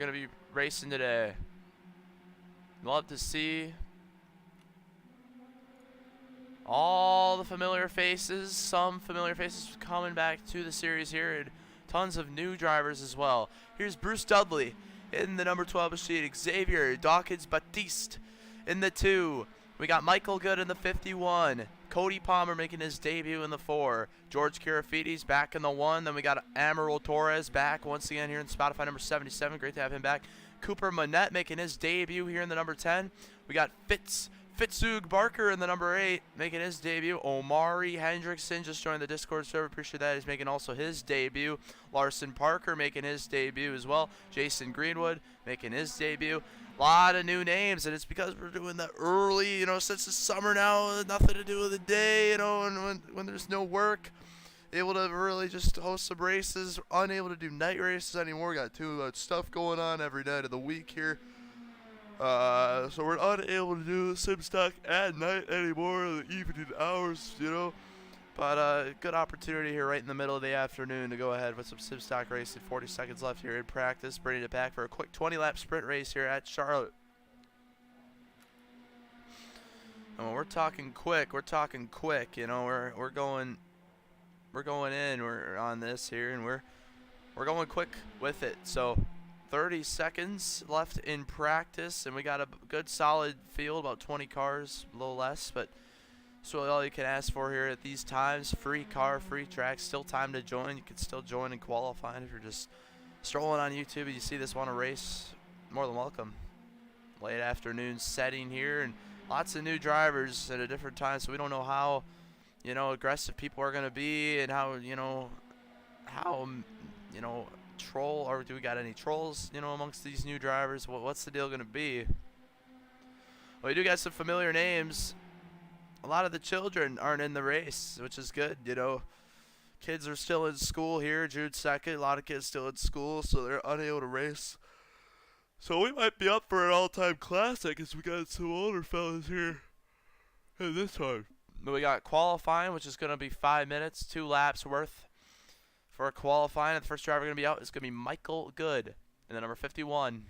Gonna be racing today. Love to see all the familiar faces, some familiar faces coming back to the series here, and tons of new drivers as well. Here's Bruce Dudley in the number 12 machine, Xavier Dawkins Batiste in the 2. We got Michael Good in the 51. Cody Palmer making his debut in the 4. George Karafides back in the 1. Then we got Amaral Torres back once again here in Spotify number 77. Great to have him back. Cooper Monette making his debut here in the number 10. We got Fitzhugh Barker in the number 8 making his debut. Omari Hendrickson just joined the Discord server. Appreciate that. He's making also his debut. Larson Parker making his debut as well. Jason Greenwood making his debut. A lot of new names, and it's because we're doing the early, since the summer now, nothing to do with the day, and when there's no work, able to really just host some races, unable to do night races anymore. Got too much stuff going on every night of the week here. So we're unable to do SimStock at night anymore, the evening hours, But good opportunity here right in the middle of the afternoon to go ahead with some SimStock racing. 40 seconds left here in practice. Bringing it back for a quick 20-lap sprint race here at Charlotte. And when we're talking quick, we're talking quick. We're going in. We're on this here, and we're going quick with it. So 30 seconds left in practice, and we got a good solid field, about 20 cars, a little less, but that's really all you can ask for here at these times. Free car, free track, still time to join. You can still join and qualify. And if you're just strolling on YouTube and you see this, want to race, more than welcome. Late afternoon setting here, and lots of new drivers at a different time, so we don't know how, aggressive people are going to be, and how, troll, or do we got any trolls, amongst these new drivers? What's the deal going to be? Well, we do got some familiar names. A lot of the children aren't in the race, which is good, Kids are still in school here, June 2nd. A lot of kids still in school, so they're unable to race. So we might be up for an all-time classic, as we got some older fellas here at this time. But we got qualifying, which is going to be 5 minutes, 2 laps worth for qualifying. And the first driver going to be out is going to be Michael Good in the number 51.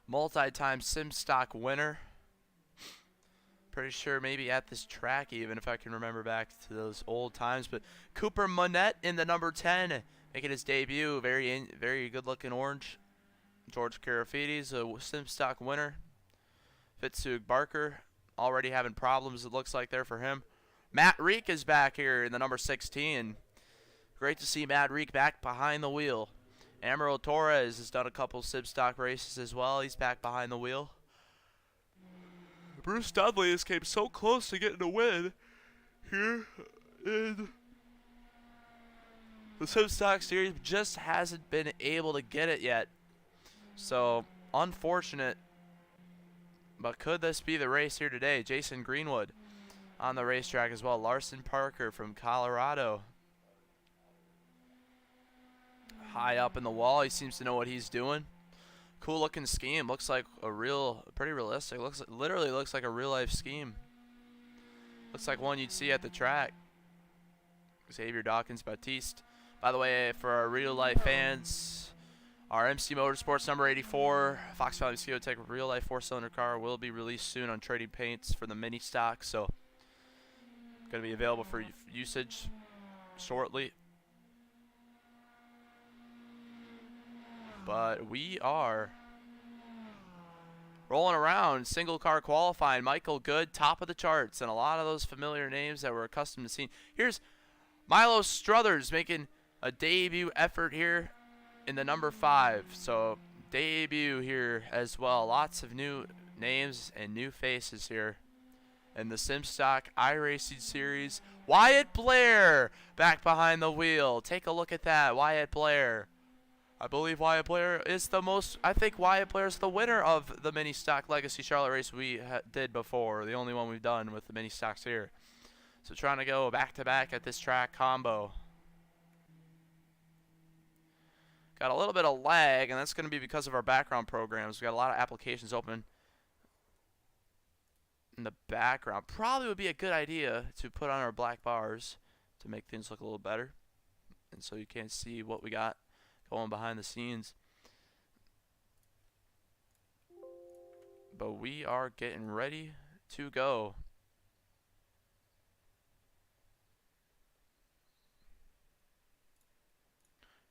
Multi-time SimStock winner. Pretty sure maybe at this track, even if I can remember back to those old times. But Cooper Monette in the number 10, making his debut. Very good-looking orange. George Karafides, a SimStock winner. Fitzhugh Barker, already having problems, it looks like, there for him. Matt Reek is back here in the number 16. Great to see Matt Reek back behind the wheel. Amaral Torres has done a couple SimStock races as well. He's back behind the wheel. Bruce Dudley has came so close to getting a win here in the SimStock series, just hasn't been able to get it yet. So, unfortunate. But could this be the race here today? Jason Greenwood on the racetrack as well. Larson Parker from Colorado. High up in the wall. He seems to know what he's doing. Cool looking scheme. Looks like pretty realistic. Literally looks like a real life scheme. Looks like one you'd see at the track. Xavier Dawkins Batiste. By the way, for our real life fans, our MC Motorsports number 84 Fox Valley Mosquito Tech real life 4-cylinder car will be released soon on Trading Paints for the mini stock. So, going to be available for usage shortly. But we are rolling around, single car qualifying. Michael Good, top of the charts, and a lot of those familiar names that we're accustomed to seeing. Here's Milo Struthers making a debut effort here in the number 5. So debut here as well. Lots of new names and new faces here in the SimStock iRacing series. Wyatt Blair back behind the wheel. Take a look at that. Wyatt Blair. I believe Wyatt Blair is I think Wyatt Blair is the winner of the Mini Stock Legacy Charlotte race we did before. The only one we've done with the Mini Stocks here. So trying to go back-to-back at this track combo. Got a little bit of lag, and that's going to be because of our background programs. We got a lot of applications open in the background. Probably would be a good idea to put on our black bars to make things look a little better. And so you can see what we got going behind the scenes. But we are getting ready to go.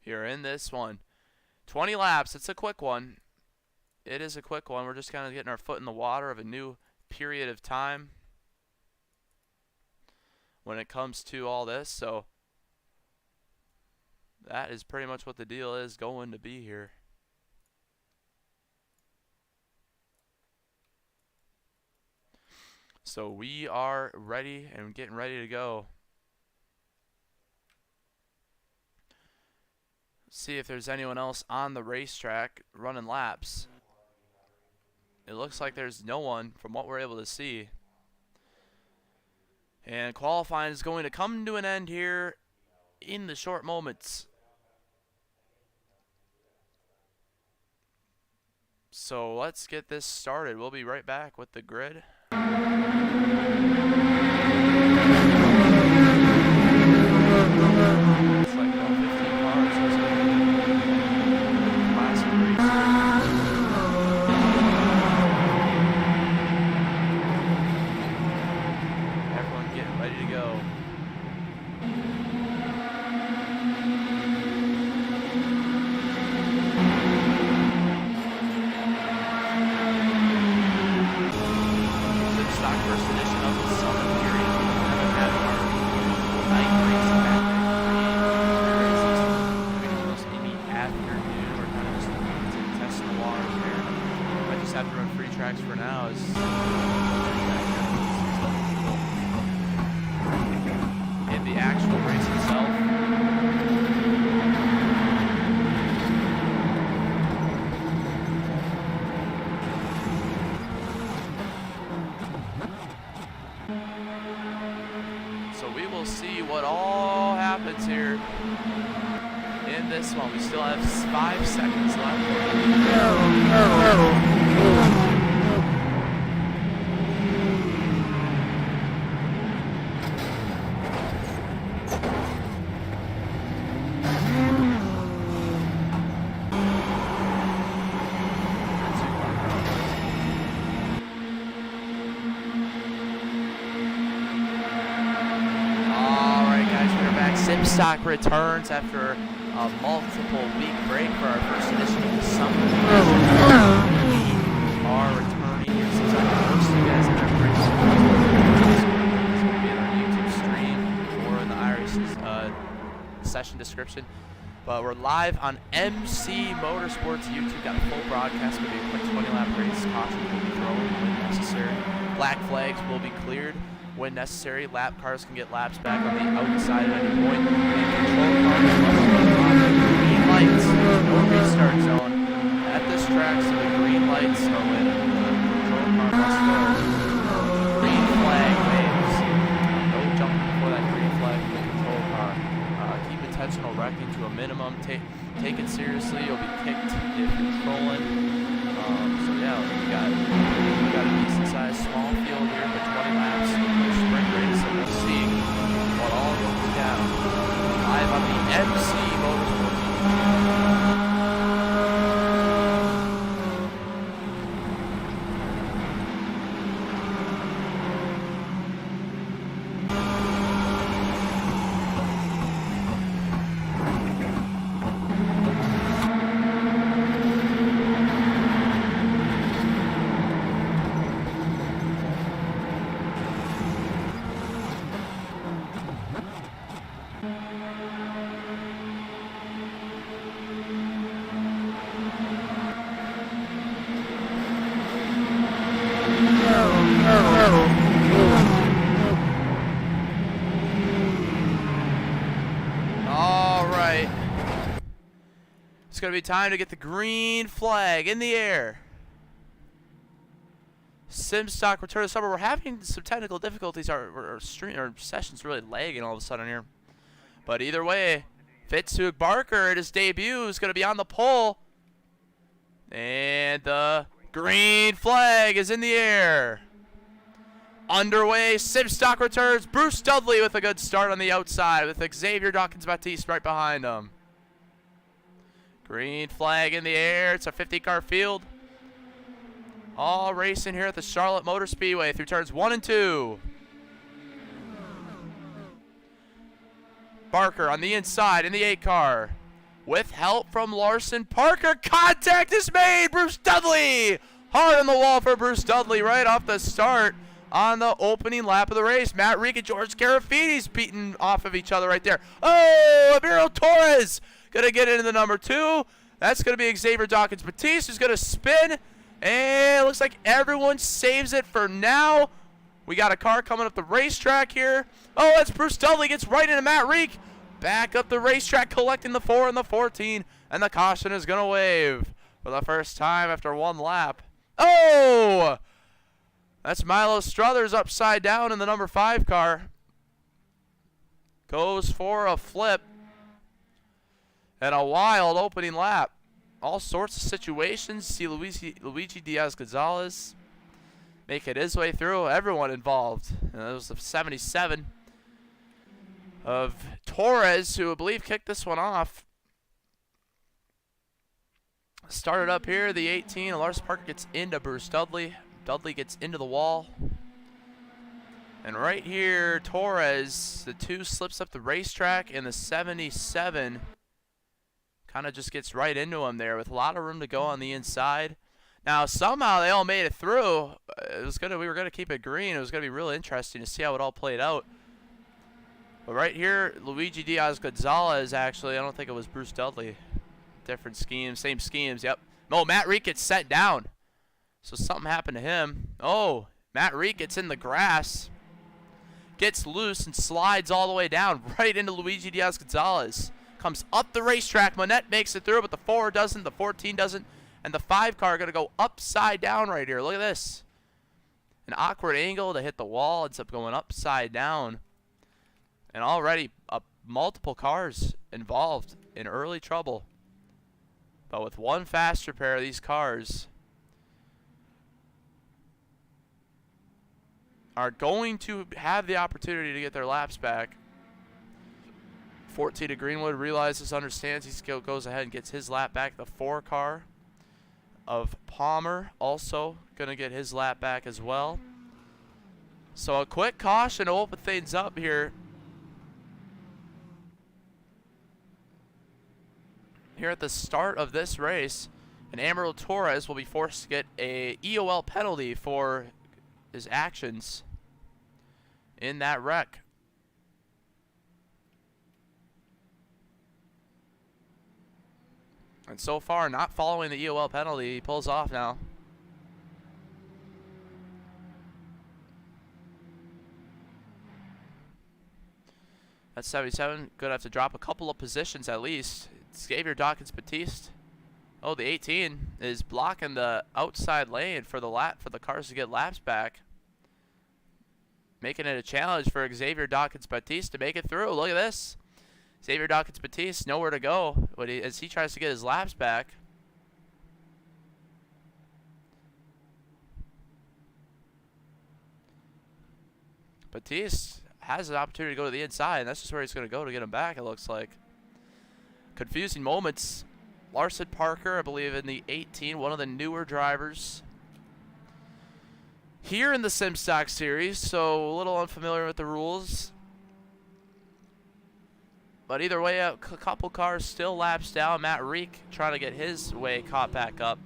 Here in this one. 20 laps. It's a quick one. It is a quick one. We're just kind of getting our foot in the water of a new period of time when it comes to all this. So that is pretty much what the deal is going to be here. So we are ready and getting ready to go. See if there's anyone else on the racetrack running laps. It looks like there's no one from what we're able to see. And qualifying is going to come to an end here in the short moments. So let's get this started. We'll be right back with the grid. It's like about 15 cars. So it's going to be a classic race. Everyone getting ready to go. SimStock first edition of the summer period. We have our night race back in the afternoon. We're kind of just testing the waters here. I just have to run free tracks for now. In the actual race itself. We'll see what all happens here in this one. We still have 5 seconds left. SimStock returns after a multiple week break for our first edition of the summer. We are returning here. SimStock hosting you guys in our race. It's going to be in our YouTube stream or in the Irish session description. But we're live on MC Motorsports YouTube. Got a full broadcast. Going to be a quick 20-lap race. Caution will be thrown when necessary. Black flags will be cleared when necessary. Lap cars can get laps back on the outside at any point. And control cars must go on green lights. No restart zone at this track, so the green lights are when the control car must go. Green flag waves. No jumping before that green flag from the control car. Keep intentional wrecking to a minimum. Take it seriously. You'll be kicked if you're trolling. So yeah, we got a decent sized small field here for 20 laps. Sprint race, and we'll see what all goes down live on the MC Motorsports. It's going to be time to get the green flag in the air. SimStock return to summer. We're having some technical difficulties. Our session's really lagging all of a sudden here. But either way, Fitzhugh Barker at his debut is going to be on the pole. And the green flag is in the air. Underway, SimStock returns. Bruce Dudley with a good start on the outside with Xavier Dawkins-Baptiste right behind him. Green flag in the air. It's a 50-car field. All racing here at the Charlotte Motor Speedway through turns 1 and 2. Barker on the inside in the 8 car. With help from Larson. Parker, contact is made. Bruce Dudley. Hard on the wall for Bruce Dudley right off the start on the opening lap of the race. Matt Reek and George Garafini's beating off of each other right there. Oh, Emilio Torres going to get into the number 2. That's going to be Xavier Dawkins-Batiste who's going to spin. And it looks like everyone saves it for now. We got a car coming up the racetrack here. Oh, that's Bruce Dudley. Gets right into Matt Reek. Back up the racetrack, collecting the 4 and the 14. And the caution is going to wave for the first time after 1 lap. Oh! That's Milo Struthers upside down in the number 5 car. Goes for a flip. And a wild opening lap. All sorts of situations. See Luigi Diaz-Gonzalez making his way through. Everyone involved. And that was the 77 of Torres, who I believe kicked this one off. Started up here, the 18. Lars Parker gets into Bruce Dudley. Dudley gets into the wall. And right here, Torres, the 2 slips up the racetrack, and the 77 kind of just gets right into him there with a lot of room to go on the inside. Now, somehow they all made it through. We were gonna keep it green. It was gonna be really interesting to see how it all played out. But right here, Luigi Diaz-Gonzalez, actually, I don't think it was Bruce Dudley. Different schemes, same schemes, yep. No, Matt Reek gets sent down. So something happened to him. Oh, Matt Reek gets in the grass. Gets loose and slides all the way down right into Luigi Diaz-Gonzalez. Comes up the racetrack. Monette makes it through, but the 4 doesn't, the 14 doesn't, and the 5 car going to go upside down right here. Look at this. An awkward angle to hit the wall. Ends up going upside down. And already multiple cars involved in early trouble. But with one faster pair of these cars are going to have the opportunity to get their laps back. 14 to Greenwood realizes, understands, he goes ahead and gets his lap back. The 4 car of Palmer also going to get his lap back as well. So a quick caution to open things up here. Here at the start of this race, and Amarillo Torres will be forced to get a EOL penalty for his actions in that wreck. And so far, not following the EOL penalty, he pulls off now. That's 77. Gonna have to drop a couple of positions at least. Xavier Dawkins-Batiste. Oh, the 18 is blocking the outside lane for the cars to get laps back. Making it a challenge for Xavier Dawkins-Batiste to make it through. Look at this. Xavier Dawkins-Batiste, nowhere to go as he tries to get his laps back. Batiste has an opportunity to go to the inside, and that's just where he's going to go to get him back, it looks like. Confusing moments. Larson Parker, I believe, in the 18, one of the newer drivers here in the SimStock series, so a little unfamiliar with the rules. But either way, a couple cars still laps down. Matt Reek trying to get his way caught back up.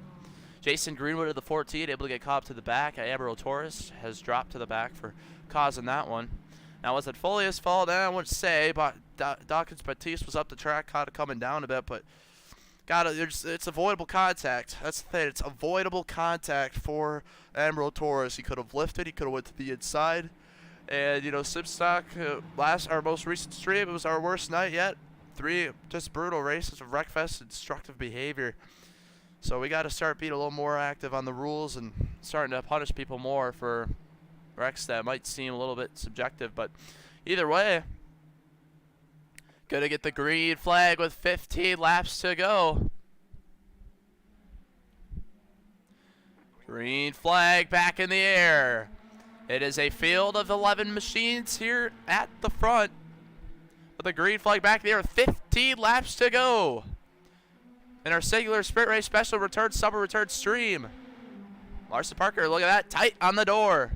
Jason Greenwood of the 14 able to get caught to the back. Amarillo Torres has dropped to the back for causing that one. Now, was it fully his fault? I wouldn't say, but Dawkins-Batiste was up the track, caught it coming down a bit, but it's avoidable contact. That's the thing. It's avoidable contact for Amarillo Torres. He could have lifted. He could have went to the inside. And, you know, SimStock, our most recent stream, it was our worst night yet. 3 just brutal races of wreckfest and destructive behavior. So we got to start being a little more active on the rules and starting to punish people more for wrecks that might seem a little bit subjective. But either way, gonna get the green flag with 15 laps to go. Green flag back in the air. It is a field of 11 machines here at the front. With the green flag back there, 15 laps to go. in our singular sprint race special return summer return stream. Larson Parker, look at that, tight on the door.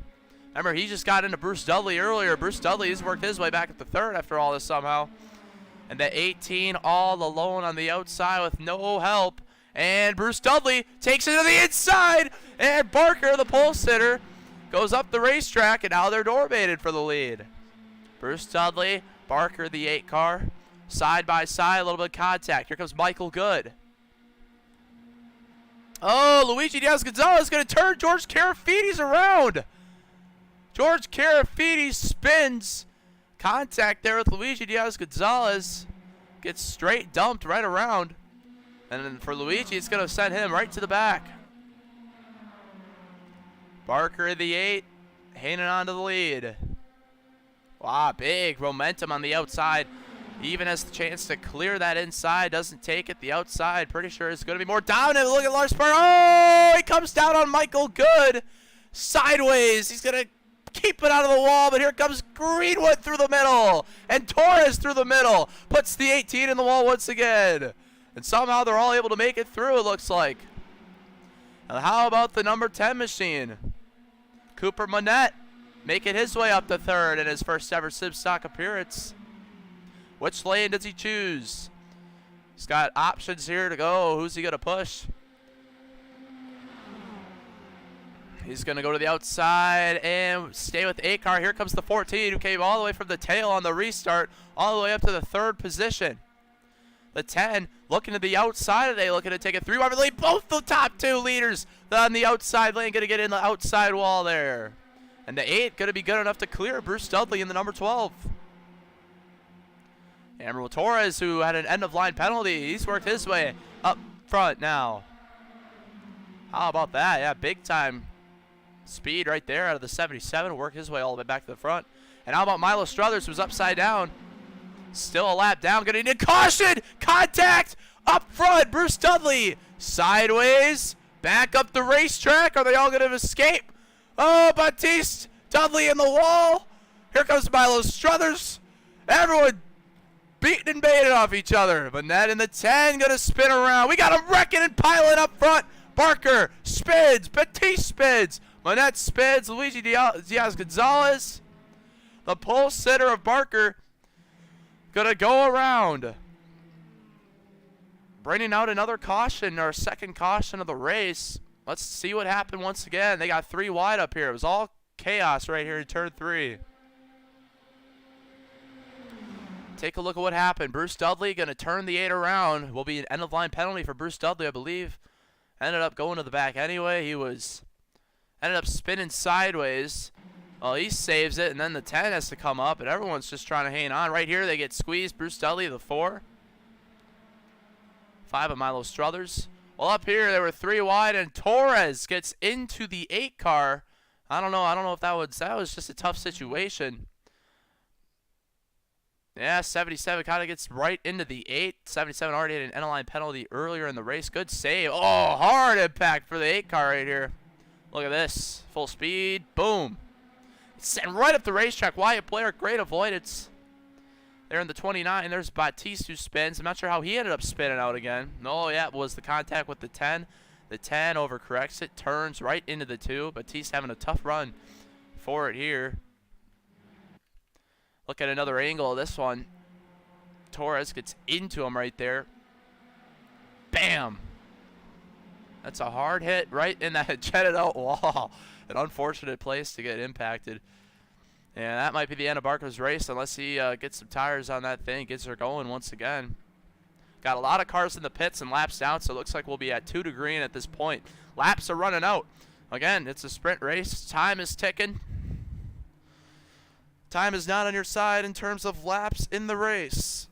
Remember, he just got into Bruce Dudley earlier. Bruce Dudley has worked his way back at the third after all this somehow. And the 18 all alone on the outside with no help. And Bruce Dudley takes it to the inside. And Barker, the pole sitter, goes up the racetrack, and now they're door baited for the lead. Bruce Dudley, Barker, the 8 car. Side by side, a little bit of contact. Here comes Michael Good. Oh, Luigi Diaz-Gonzalez is going to turn George Carafidis around. George Carafidis spins. Contact there with Luigi Diaz-Gonzalez. Gets straight dumped right around. And then for Luigi, it's going to send him right to the back. Barker, the 8, hanging on to the lead. Wow, big momentum on the outside. Even has the chance to clear that inside. Doesn't take it. The outside, pretty sure is going to be more dominant. Look at Lars Parr. Oh, he comes down on Michael Good. Sideways. He's going to keep it out of the wall, but here comes Greenwood through the middle. And Torres through the middle. Puts the 18 in the wall once again. And somehow they're all able to make it through, it looks like. And how about the number 10 machine? Cooper Monette making his way up to third in his first ever SimStock appearance. Which lane does he choose? He's got options here to go. Who's he going to push? He's going to go to the outside and stay with 8 car. Here comes the 14 who came all the way from the tail on the restart all the way up to the 3rd position. The 10 looking to the outside today, looking to take a 3-wide lead. Both the top 2 leaders on the outside lane going to get in the outside wall there. And the 8 going to be good enough to clear Bruce Dudley in the number 12. Emerald Torres, who had an end-of-line penalty, he's worked his way up front now. How about that? Yeah, big-time speed right there out of the 77. Work his way all the way back to the front. And how about Milo Struthers, who's upside down? Still a lap down. Going to need a caution. Contact up front. Bruce Dudley sideways. Back up the racetrack. Are they all going to escape? Oh, Batiste. Dudley in the wall. Here comes Milo Struthers. Everyone beating and baiting off each other. Monette in the 10 going to spin around. We got him wrecking and piling up front. Barker spins. Batiste spins. Monette spins. Luigi Diaz-Gonzalez, the pole sitter of Barker, going to go around. Bringing out another caution, our second caution of the race. Let's see what happened once again. They got 3 wide up here. It was all chaos right here in turn 3. Take a look at what happened. Bruce Dudley going to turn the 8 around. Will be an end-of-line penalty for Bruce Dudley, I believe. Ended up going to the back anyway. He ended up spinning sideways. Well, he saves it, and then the 10 has to come up, and everyone's just trying to hang on. Right here, they get squeezed. Bruce Dudley, the 4. 5 of Milo Struthers. Well, up here, there were 3 wide, and Torres gets into the 8 car. I don't know if that was just a tough situation. Yeah, 77 kind of gets right into the 8. 77 already had an end-of-line penalty earlier in the race. Good save. Oh, hard impact for the 8 car right here. Look at this. Full speed. Boom. Sent right up the racetrack. Wyatt Blair, great avoidance. There in the 29. There's Batiste who spins. I'm not sure how he ended up spinning out again. No, yeah, it was the contact with the 10. The 10 overcorrects it. Turns right into the 2. Batiste having a tough run for it here. Look at another angle of this one. Torres gets into him right there. Bam! That's a hard hit right in that jetted out wall. An unfortunate place to get impacted. And that might be the end of Barker's race unless he gets some tires on that thing, gets her going once again. Got a lot of cars in the pits and laps down, so it looks like we'll be at 2 to green at this point. Laps are running out. Again, it's a sprint race. Time is ticking. Time is not on your side in terms of laps in the race.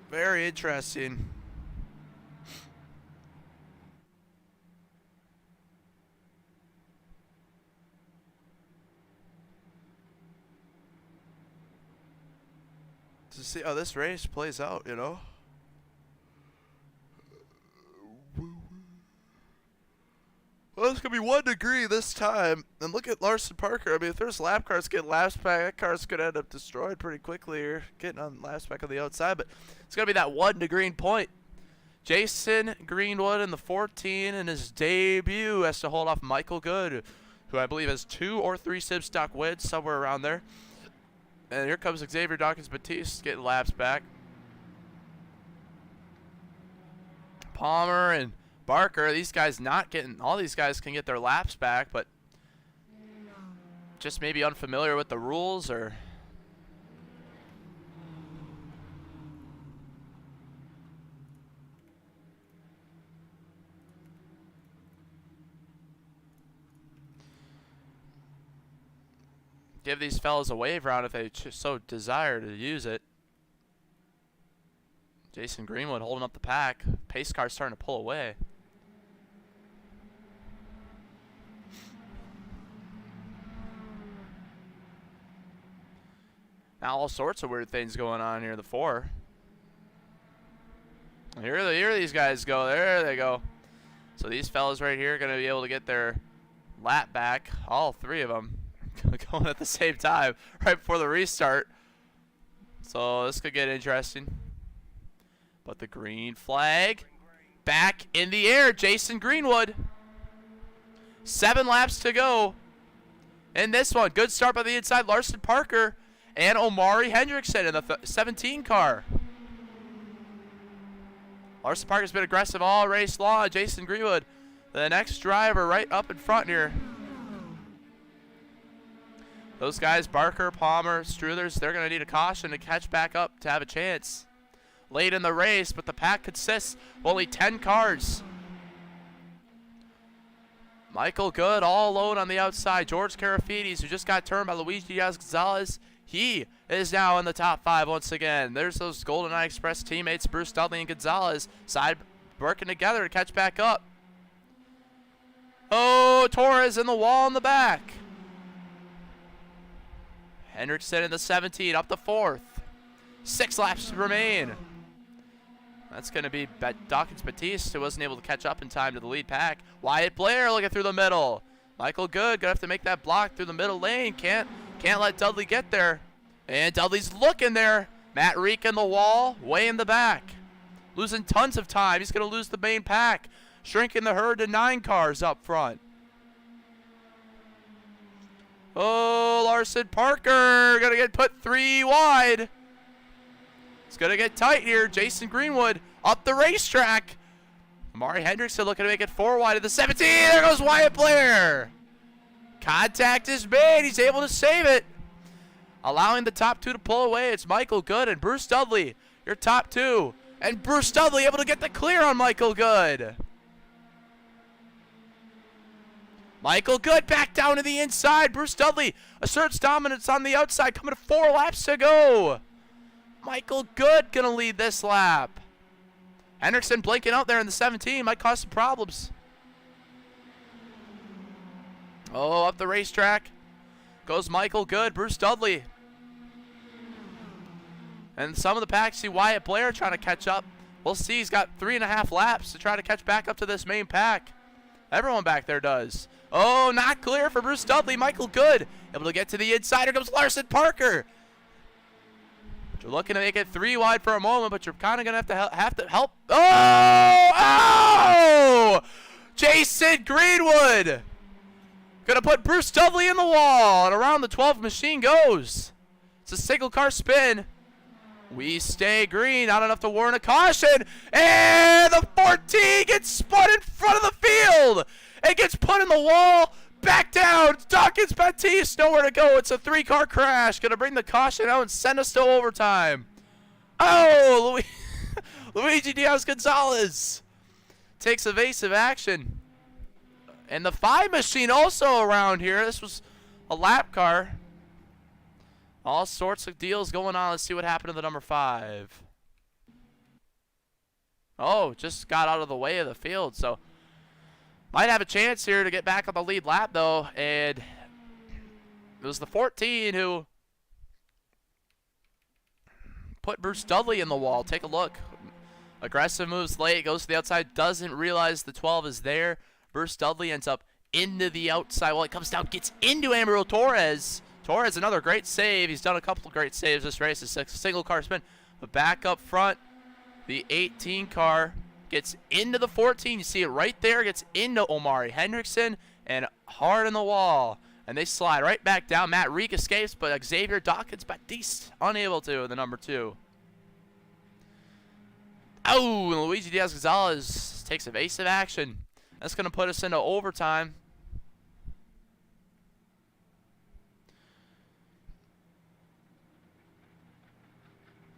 Very interesting. – to see how this race plays out, you know. Well, it's going to be 1 degree this time. And look at Larson Parker. I mean, if there's lap cars getting laps back, that car's going to end up destroyed pretty quickly here, getting on laps back on the outside. But it's going to be that 1 degree point. Jason Greenwood in the 14 in his debut has to hold off Michael Good, who I believe has 2 or 3 SimStock wins, somewhere around there. And here comes Xavier Dawkins-Batiste getting laps back. Palmer and Barker, these guys not getting, all these guys can get their laps back, but just maybe unfamiliar with the rules or give these fellas a wave round if they so desire to use it. Jason Greenwood holding up the pack. Pace car starting to pull away. Now all sorts of weird things going on here, the 4. Here these guys go. There they go. So these fellas right here are going to be able to get their lap back. All 3 of them going at the same time right before the restart. So this could get interesting. But the green flag back in the air. Jason Greenwood. 7 laps to go in this one. Good start by the inside. Larson Parker and Omari Hendrickson in the 17 car. Larson Parker's been aggressive all race long. Jason Greenwood, the next driver right up in front here. Those guys, Barker, Palmer, Struthers, they're going to need a caution to catch back up to have a chance. Late in the race, but the pack consists of only 10 cars. Michael Good all alone on the outside. George Karafides, who just got turned by Luigi Diaz-Gonzalez, he is now in the top 5 once again. There's those GoldenEye Express teammates, Bruce Dudley and Gonzalez, side working together to catch back up. Oh, Torres in the wall in the back. Hendrickson in the 17, up the 4th. 6 laps to remain. That's going to be Dawkins-Batiste, who wasn't able to catch up in time to the lead pack. Wyatt Blair looking through the middle. Michael Good going to have to make that block through the middle lane. Can't let Dudley get there. And Dudley's looking there. Matt Reek in the wall, way in the back. Losing tons of time. He's going to lose the main pack. Shrinking the herd to 9 cars up front. Oh, Larson Parker going to get put 3 wide. It's going to get tight here. Jason Greenwood up the racetrack. Amari Hendrickson looking to make it 4 wide at the 17. There goes Wyatt Blair. Contact is made. He's able to save it. Allowing the top 2 to pull away. It's Michael Good and Bruce Dudley. Your top 2. And Bruce Dudley able to get the clear on Michael Good. Michael Good back down to the inside. Bruce Dudley asserts dominance on the outside. Coming to 4 laps to go. Michael Good going to lead this lap. Hendrickson blinking out there in the 17. Might cause some problems. Oh, up the racetrack goes Michael Good, Bruce Dudley. And some of the packs see Wyatt Blair trying to catch up. We'll see. He's got 3.5 laps to try to catch back up to this main pack. Everyone back there does. Oh, not clear for Bruce Dudley. Michael Good able to get to the inside. Here comes Larson Parker. You're looking to make it 3 wide for a moment, but you're kind of going to have to help. Oh! Oh! Jason Greenwood going to put Bruce Dudley in the wall, and around the 12th machine goes. It's a single car spin. We stay green, not enough to warrant a caution, and the 14 gets spun in front of the field. It gets put in the wall. Back down. Dawkins-Batiste, nowhere to go. It's a 3-car crash. Going to bring the caution out and send us to overtime. Oh, Luigi Diaz-Gonzalez takes evasive action. And the 5 machine also around here. This was a lap car. All sorts of deals going on. Let's see what happened to the number 5. Oh, just got out of the way of the field, so might have a chance here to get back on the lead lap, though. And it was the 14 who put Bruce Dudley in the wall. Take a look. Aggressive moves late, goes to the outside, doesn't realize the 12 is there. Bruce Dudley ends up into the outside. Well, it comes down, gets into Amarillo Torres. Torres, another great save. He's done a couple of great saves this race. It's a single car spin. But back up front, the 18 car gets into the 14. You see it right there. Gets into Omari Hendrickson and hard in the wall. And they slide right back down. Matt Reek escapes, but Xavier Dawkins Batiste unable to, the number 2. Oh, and Luigi Diaz-Gonzalez takes evasive action. That's going to put us into overtime.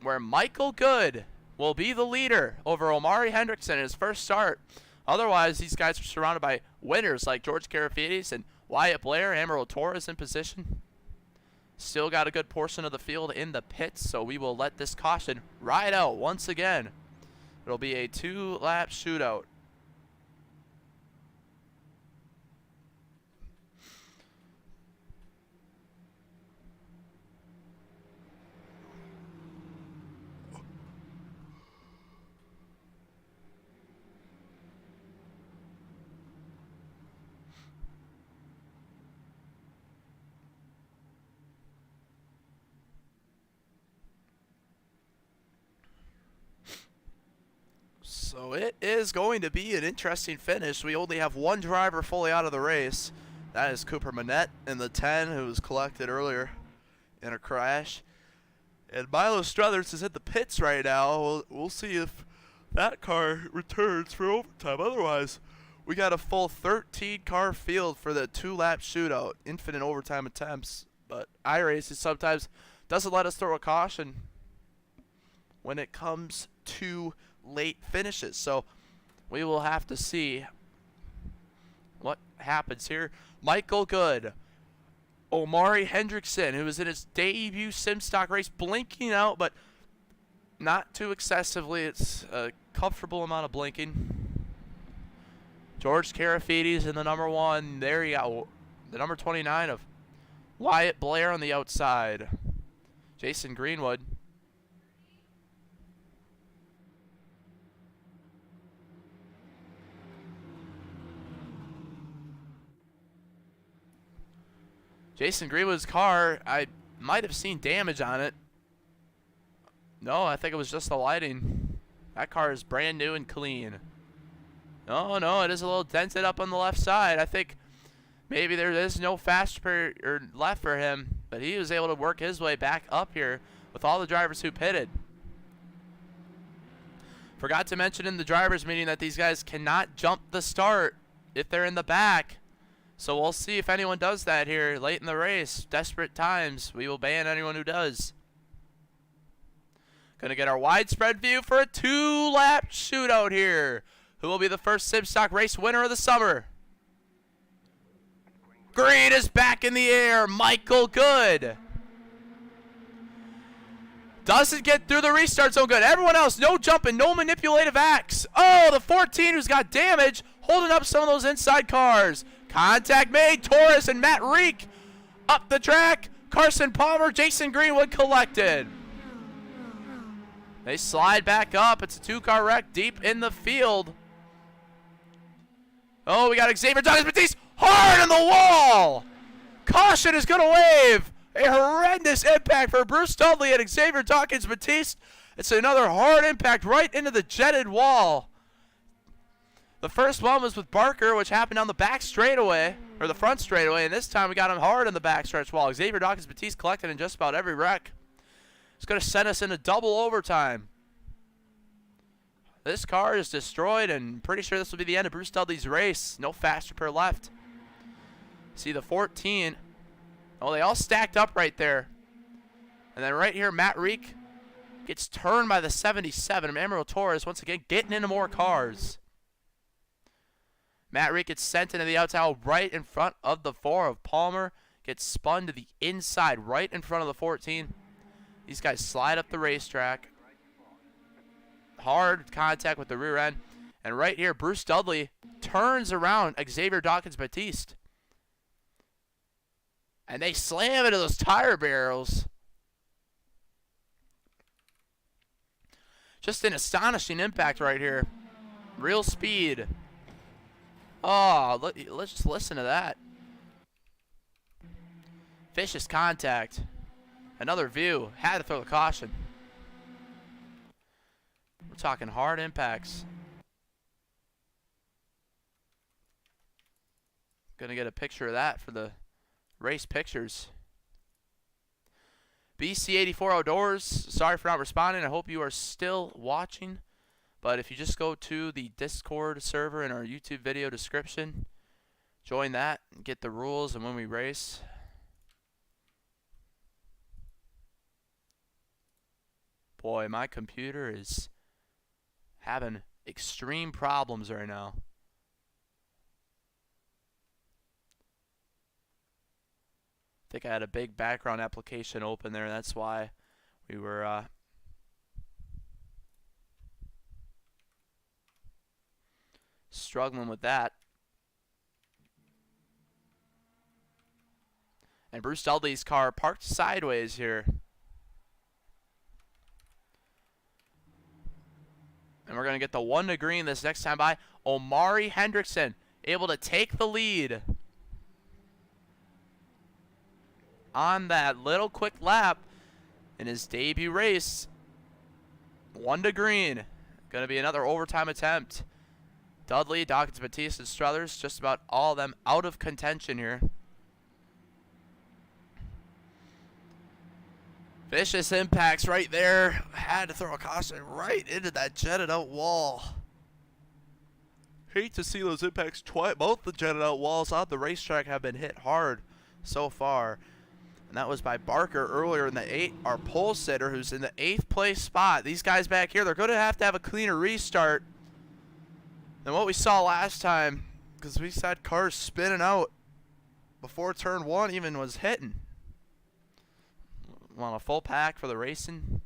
Where Michael Good will be the leader over Omari Hendrickson in his first start. Otherwise, these guys are surrounded by winners like George Karafides and Wyatt Blair. Amarillo Torres in position. Still got a good portion of the field in the pits, so we will let this caution ride out once again. It'll be a 2-lap shootout. So it is going to be an interesting finish. We only have one driver fully out of the race. That is Cooper Manette in the 10, who was collected earlier in a crash. And Milo Struthers is in the pits right now. We'll see if that car returns for overtime. Otherwise, we got a full 13-car field for the 2-lap shootout. Infinite overtime attempts. But iRacing sometimes doesn't let us throw a caution when it comes to late finishes. So we will have to see what happens here. Michael Good, Omari Hendrickson, who was in his debut SimStock race, blinking out, but not too excessively. It's a comfortable amount of blinking. George Karafides in the number 1. There you got the number 29 of Wyatt Blair on the outside. Jason Greenwood. Jason Greenwood's car, I might have seen damage on it. No, I think it was just the lighting. That car is brand new and clean. No, it is a little dented up on the left side. I think maybe there is no fast or left for him, but he was able to work his way back up here with all the drivers who pitted. Forgot to mention in the drivers meeting that these guys cannot jump the start if they're in the back. So we'll see if anyone does that here late in the race. Desperate times. We will ban anyone who does. Going to get our widespread view for a 2-lap shootout here. Who will be the first SimStock race winner of the summer? Green is back in the air. Michael Good. Doesn't get through the restart zone good. Everyone else, no jumping, no manipulative acts. Oh, the 14 who's got damage, holding up some of those inside cars. Contact made. Torres and Matt Reek up the track. Carson Palmer, Jason Greenwood collected. They slide back up. It's a 2-car wreck deep in the field. Oh, we got Xavier Dawkins Batiste hard on the wall. Caution is going to wave. A horrendous impact for Bruce Dudley and Xavier Dawkins Batiste. It's another hard impact right into the jetted wall. The first one was with Barker, which happened on the back straightaway, or the front straightaway, and this time we got him hard in the backstretch wall. Xavier Dawkins Batiste collected in just about every wreck. It's going to send us into double overtime. This car is destroyed, and pretty sure this will be the end of Bruce Dudley's race. No fast repair left. See the 14. Oh, they all stacked up right there. And then right here, Matt Reek gets turned by the 77. Amarillo Torres, once again, getting into more cars. Matt Reek gets sent into the outside right in front of the 4 of Palmer. Gets spun to the inside right in front of the 14. These guys slide up the racetrack. Hard contact with the rear end. And right here, Bruce Dudley turns around Xavier Dawkins Batiste. And they slam into those tire barrels. Just an astonishing impact right here. Real speed. Oh, let's just listen to that. Vicious contact. Another view. Had to throw the caution. We're talking hard impacts. Gonna get a picture of that for the race pictures. BC84 Outdoors, sorry for not responding. I hope you are still watching. But if you just go to the Discord server in our YouTube video description, join that and get the rules and when we race. Boy, my computer is having extreme problems right now. I think I had a big background application open there. That's why we were struggling with that. And Bruce Dudley's car parked sideways here. And we're going to get the 1 to green this next time by. Omari Hendrickson able to take the lead on that little quick lap in his debut race. 1 to green. Going to be another overtime attempt. Dudley, Dawkins, Batista, and Struthers, just about all of them out of contention here. Vicious impacts right there. Had to throw a caution right into that jetted out wall. Hate to see those impacts twice. Both the jetted out walls on the racetrack have been hit hard so far. And that was by Barker earlier in the 8th. Our pole sitter, who's in the 8th place spot. These guys back here, they're going to have a cleaner restart than what we saw last time, because we had cars spinning out before turn 1 even was hitting. Want a full pack for the racing.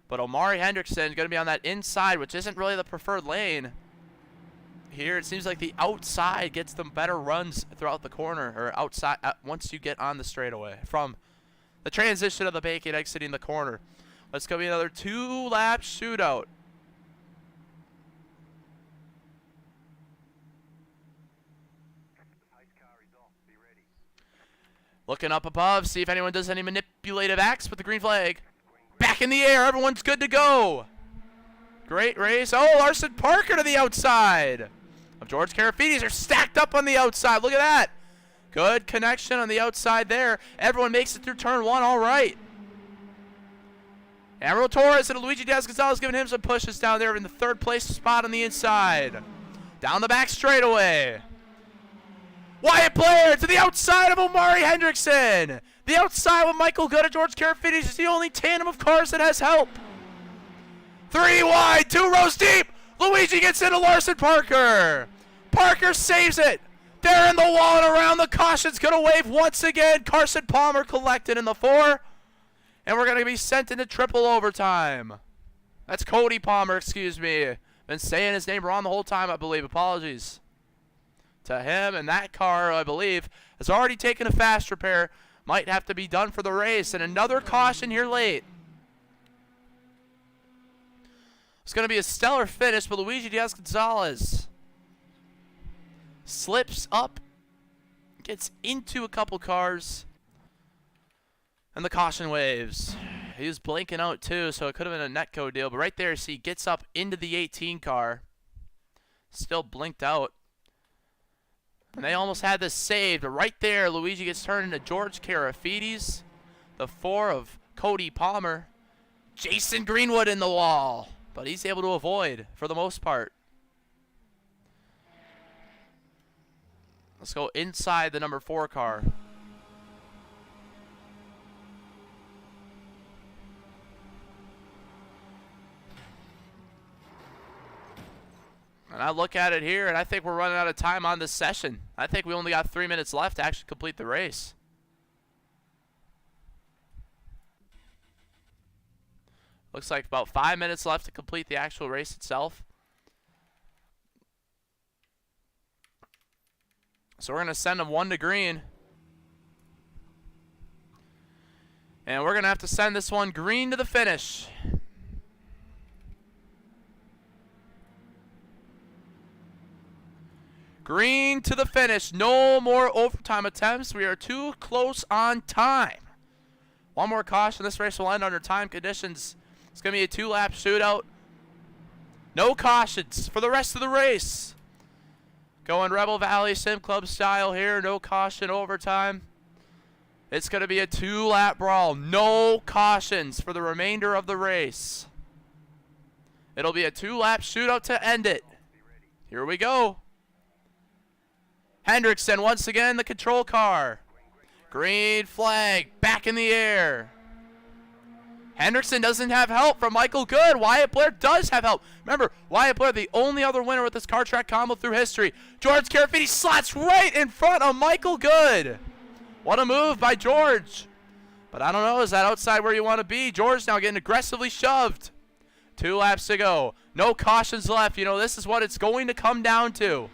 But Omari Hendrickson is going to be on that inside, which isn't really the preferred lane. Here it seems like the outside gets them better runs throughout the corner, or outside once you get on the straightaway from the transition of the bacon exiting the corner. Let's go be another 2-lap shootout. Looking up above, see if anyone does any manipulative acts with the green flag. Back in the air, everyone's good to go. Great race. Oh, Larson Parker to the outside of George Karafides. Are stacked up on the outside. Look at that. Good connection on the outside there. Everyone makes it through turn 1 all right. Amarillo Torres and Luigi Diaz-Gonzalez giving him some pushes down there in the 3rd place spot on the inside. Down the back straightaway. Wyatt Blair to the outside of Omari Hendrickson. The outside with Michael Good and George Karafides is the only tandem of cars that has help. 3 wide, 2 rows deep. Luigi gets into Larson Parker. Parker saves it. They're in the wall and around. The caution's going to wave once again. Carson Palmer collected in the 4. And we're going to be sent into triple overtime. That's Cody Palmer, excuse me. Been saying his name wrong the whole time, I believe. Apologies to him. And that car, I believe, has already taken a fast repair. Might have to be done for the race. And another caution here late. It's going to be a stellar finish, but Luigi Diaz-Gonzalez slips up, gets into a couple cars, and the caution waves. He was blinking out too, so it could have been a netco deal. But right there, see, gets up into the 18 car. Still blinked out. And they almost had this saved. But right there, Luigi gets turned into George Karafides. The 4 of Cody Palmer. Jason Greenwood in the wall. But he's able to avoid for the most part. Let's go inside the number 4 car. And I look at it here, and I think we're running out of time on this session. I think we only got 3 minutes left to actually complete the race. Looks like about 5 minutes left to complete the actual race itself. So we're going to send them 1 to green. And we're going to have to send this one green to the finish. Green to the finish. No more overtime attempts. We are too close on time. One more caution. This race will end under time conditions. It's going to be a 2-lap shootout. No cautions for the rest of the race. Going Rebel Valley Sim Club style here. No caution overtime. It's going to be a 2-lap brawl. No cautions for the remainder of the race. It'll be a 2-lap shootout to end it. Here we go. Hendrickson once again, the control car. Green flag back in the air. Hendrickson doesn't have help from Michael Good. Wyatt Blair does have help. Remember, Wyatt Blair, the only other winner with this car track combo through history. George Carafiti slots right in front of Michael Good. What a move by George. But I don't know, is that outside where you want to be? George now getting aggressively shoved. 2 laps to go. No cautions left. You know, this is what it's going to come down to.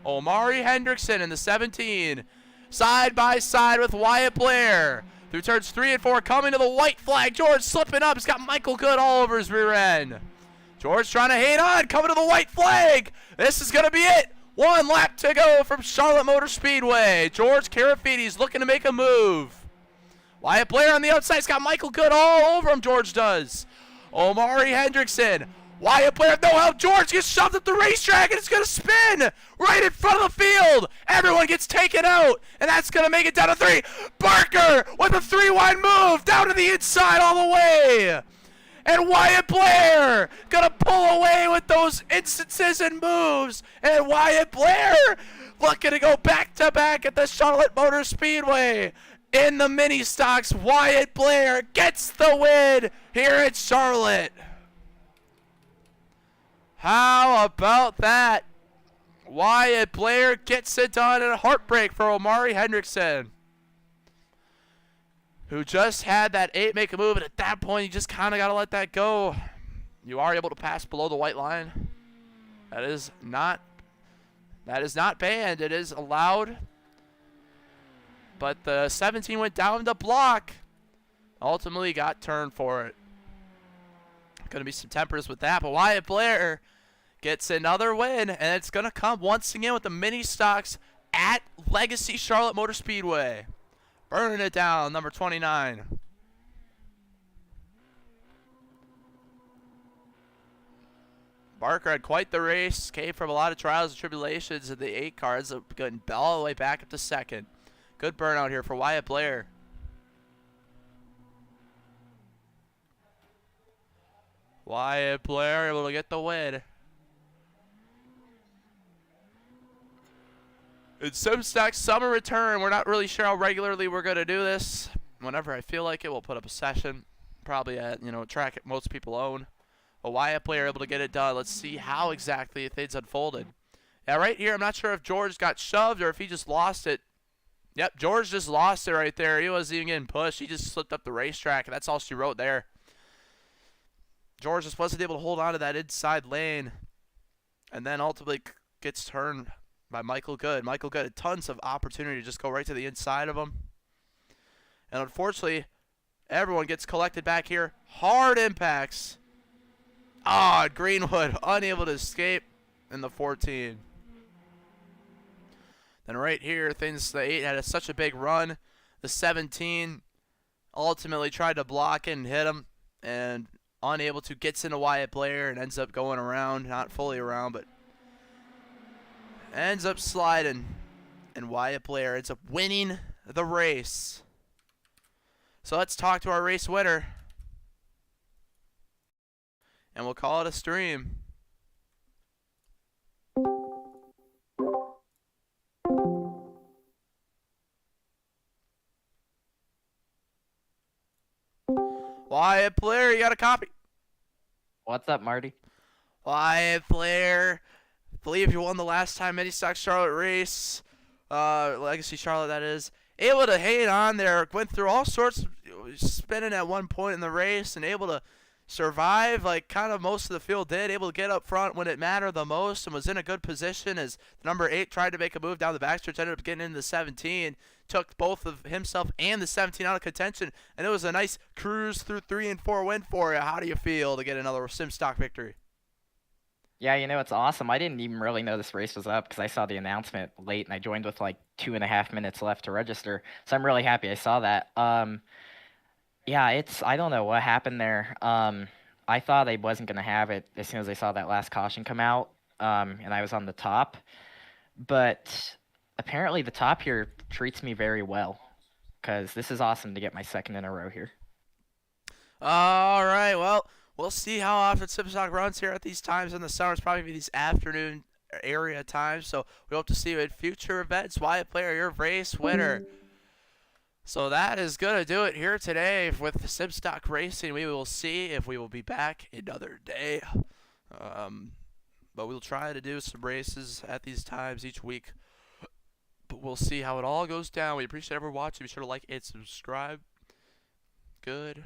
Omari Hendrickson in the 17. Side by side with Wyatt Blair. Through turns 3 and 4, coming to the white flag. George slipping up. He's got Michael Good all over his rear end. George trying to hang on, coming to the white flag. This is going to be it. 1 lap to go from Charlotte Motor Speedway. George Carafiti's looking to make a move. Wyatt Blair on the outside. He's got Michael Good all over him, George does. Omari Hendrickson. Wyatt Blair, no help. George gets shoved at the racetrack, and it's going to spin right in front of the field. Everyone gets taken out, and that's going to make it down to 3. Barker with a 3-wide move down to the inside all the way. And Wyatt Blair going to pull away with those instances and moves. And Wyatt Blair looking to go back-to-back at the Charlotte Motor Speedway. In the mini stocks, Wyatt Blair gets the win here at Charlotte. How about that? Wyatt Blair gets it done, and a heartbreak for Omari Hendrickson, who just had that 8 make a move, and at that point you just kind of got to let that go. You are able to pass below the white line. That is not banned. It is allowed. But the 17 went down the block. Ultimately got turned for it. Going to be some tempers with that, but Wyatt Blair gets another win, and it's going to come once again with the mini stocks at Legacy Charlotte Motor Speedway. Burning it down, number 29. Barker had quite the race, came from a lot of trials and tribulations in the 8 cars, getting all the way back up to 2nd. Good burnout here for Wyatt Blair. Wyatt Blair able to get the win. It's SimStock's summer return. We're not really sure how regularly we're going to do this. Whenever I feel like it, we'll put up a session. Probably at, a track most people own. But Wyatt Blair able to get it done. Let's see how exactly things unfolded. Yeah, right here, I'm not sure if George got shoved or if he just lost it. Yep, George just lost it right there. He wasn't even getting pushed. He just slipped up the racetrack, and that's all she wrote there. George just wasn't able to hold on to that inside lane, and then ultimately gets turned by Michael Good. Michael Good had tons of opportunity to just go right to the inside of him. And unfortunately, everyone gets collected back here. Hard impacts. Greenwood unable to escape in the 14. Then right here, the 8 had such a big run. The 17 ultimately tried to block it and hit him, and unable to, gets into Wyatt Blair and ends up going around, not fully around, but ends up sliding, and Wyatt Blair ends up winning the race. So let's talk to our race winner, and we'll call it a stream. Wyatt Blair, you got a copy? What's up, Marty? Wyatt Blair, I believe you won the last time Mini Stock Charlotte race, Legacy Charlotte that is. Able to hang on there, went through all sorts of spinning at one point in the race and able to survive like kind of most of the field did. Able to get up front when it mattered the most and was in a good position as number 8 tried to make a move down the backstretch, ended up getting into the 17. Took both of himself and the 17 out of contention, and it was a nice cruise through 3 and 4 win for you. How do you feel to get another SimStock victory? Yeah, it's awesome. I didn't even really know this race was up because I saw the announcement late and I joined with like 2.5 minutes left to register. So I'm really happy I saw that. Yeah, I don't know what happened there. I thought I wasn't gonna have it as soon as I saw that last caution come out. And I was on the top, but apparently the top here treats me very well because this is awesome to get my second in a row here. All right, well, we'll see how often SimStock runs here at these times in the summer. It's probably these afternoon area times, so we hope to see you at future events. Wyatt Player, your race winner. So that is going to do it here today with SimStock Racing. We will see if we will be back another day. But we'll try to do some races at these times each week. But we'll see how it all goes down. We appreciate everyone watching. Be sure to like and subscribe. Good.